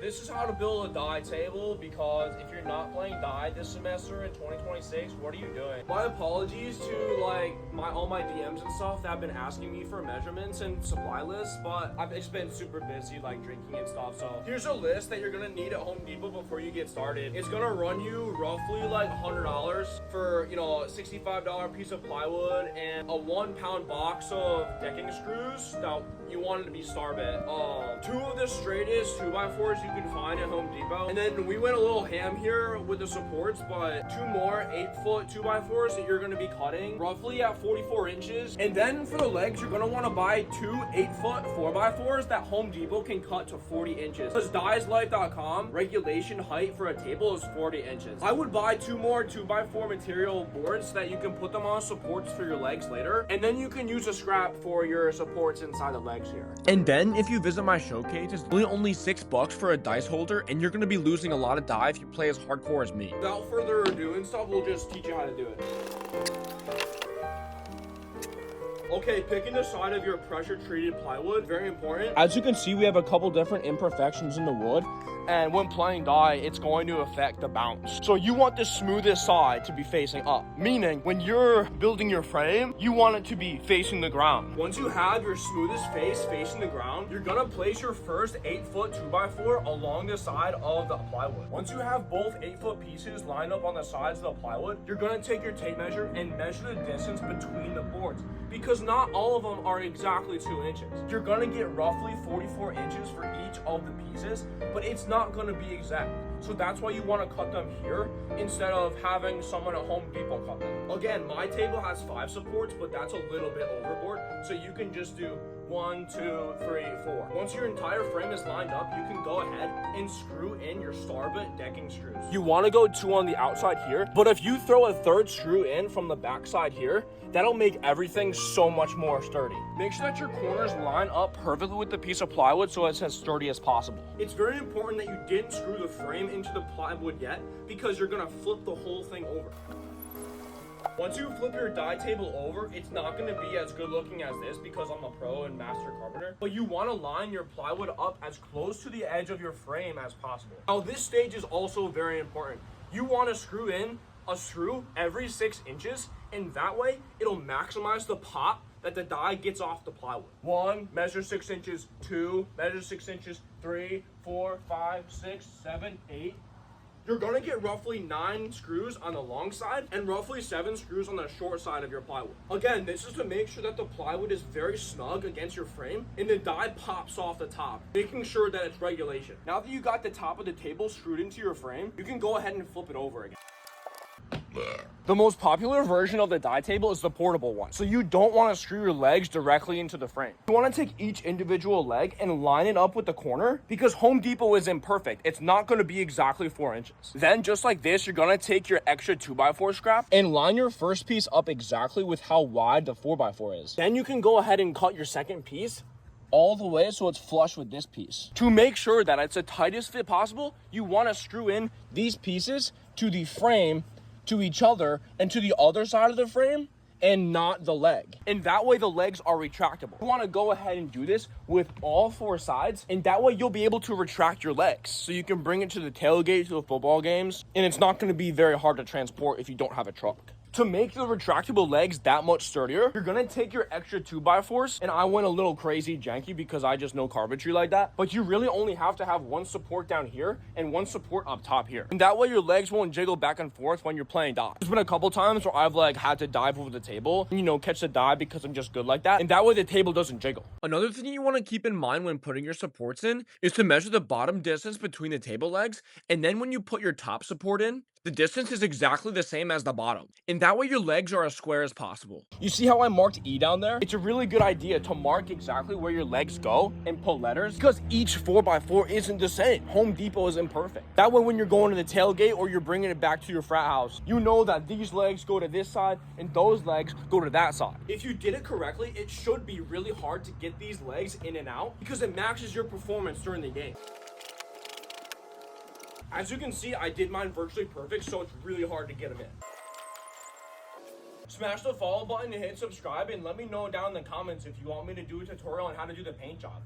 this is how to build a die table, because if you're not playing die this semester in 2026, what are you doing? My apologies to like all my DMs and stuff that have been asking me for measurements and supply lists, but I've just been super busy like drinking and stuff. So here's a list that you're gonna need at Home Depot before you get started. It's gonna run you roughly like $100 for, you know, a $65 piece of plywood and a 1 pound box of decking screws that you want it to be star bit. 2 of the straightest 2x4s you can find at Home Depot. And then we went a little ham here with the supports, but 2 more 8-foot 2x4s that you're gonna be cutting roughly at 44 inches. And then for the legs, you're gonna wanna buy 2 8-foot 4x4s that Home Depot can cut to 40 inches. Because dieslife.com regulation height for a table is 40 inches. I would buy 2 more 2x4 material boards so that you can put them on supports for your legs later. And then you can use a scrap for your supports inside the legs here. And then if you visit my showcase, it's only $6 for a dice holder, and you're gonna be losing a lot of die if you play as hardcore as me. Without further ado and stuff, we'll just teach you how to do it. Okay, picking the side of your pressure treated plywood, very important. As you can see, we have a couple different imperfections in the wood, and when playing die, it's going to affect the bounce. So you want the smoothest side to be facing up, meaning when you're building your frame, you want it to be facing the ground. Once you have your smoothest face facing the ground, you're gonna place your first 8-foot 2x4 along the side of the plywood. Once you have both 8-foot pieces lined up on the sides of the plywood, you're gonna take your tape measure and measure the distance between the boards, because not all of them are exactly 2 inches. You're gonna get roughly 44 inches for each of the pieces, but it's not gonna be exact. So that's why you wanna cut them here instead of having someone at Home Depot cut them. Again, my table has 5 supports, but that's a little bit overboard. So you can just do 1, 2, 3, 4. Once your entire frame is lined up, you can go ahead and screw in your star-bit decking screws. You wanna go 2 on the outside here, but if you throw a 3rd screw in from the back side here, that'll make everything so much more sturdy. Make sure that your corners line up perfectly with the piece of plywood so it's as sturdy as possible. It's very important that you didn't screw the frame into the plywood yet, because you're gonna flip the whole thing over. Once you flip your die table over, it's not going to be as good looking as this because I'm a pro and master carpenter. But you want to line your plywood up as close to the edge of your frame as possible. Now this stage is also very important. You want to screw in a screw every 6 inches, and that way it'll maximize the pop that the die gets off the plywood. 1, measure 6 inches, 2, measure 6 inches, 3, 4, 5, 6, 7, 8. You're gonna get roughly 9 screws on the long side and roughly 7 screws on the short side of your plywood. Again, this is to make sure that the plywood is very snug against your frame and the die pops off the top, making sure that it's regulation. Now that you got the top of the table screwed into your frame, you can go ahead and flip it over again. The most popular version of the die table is the portable one. So you don't want to screw your legs directly into the frame. You want to take each individual leg and line it up with the corner, because Home Depot is imperfect. It's not going to be exactly 4 inches. Then just like this, you're going to take your extra 2x4 scrap and line your first piece up exactly with how wide the 4x4 is. Then you can go ahead and cut your second piece all the way so it's flush with this piece. To make sure that it's the tightest fit possible, you want to screw in these pieces to the frame, to each other, and to the other side of the frame, and not the leg. And that way the legs are retractable. You want to go ahead and do this with all 4 sides, and that way you'll be able to retract your legs. So you can bring it to the tailgate, to the football games, and it's not going to be very hard to transport if you don't have a truck. To make the retractable legs that much sturdier, you're gonna take your extra 2x4s, and I went a little crazy janky because I just know carpentry like that, but you really only have to have 1 support down here and 1 support up top here. And that way your legs won't jiggle back and forth when you're playing die. There's been a couple times where I've like had to dive over the table, and, you know, catch the die because I'm just good like that, and that way the table doesn't jiggle. Another thing you want to keep in mind when putting your supports in is to measure the bottom distance between the table legs, and then when you put your top support in, the distance is exactly the same as the bottom, and that way your legs are as square as possible. You see how I marked E down there? It's a really good idea to mark exactly where your legs go and put letters, because each 4x4 isn't the same. Home Depot is imperfect. That way when you're going to the tailgate or you're bringing it back to your frat house, you know that these legs go to this side and those legs go to that side. If you did it correctly, it should be really hard to get these legs in and out because it matches your performance during the game. As you can see, I did mine virtually perfect, so it's really hard to get them in. Smash the follow button and hit subscribe, and let me know down in the comments if you want me to do a tutorial on how to do the paint job.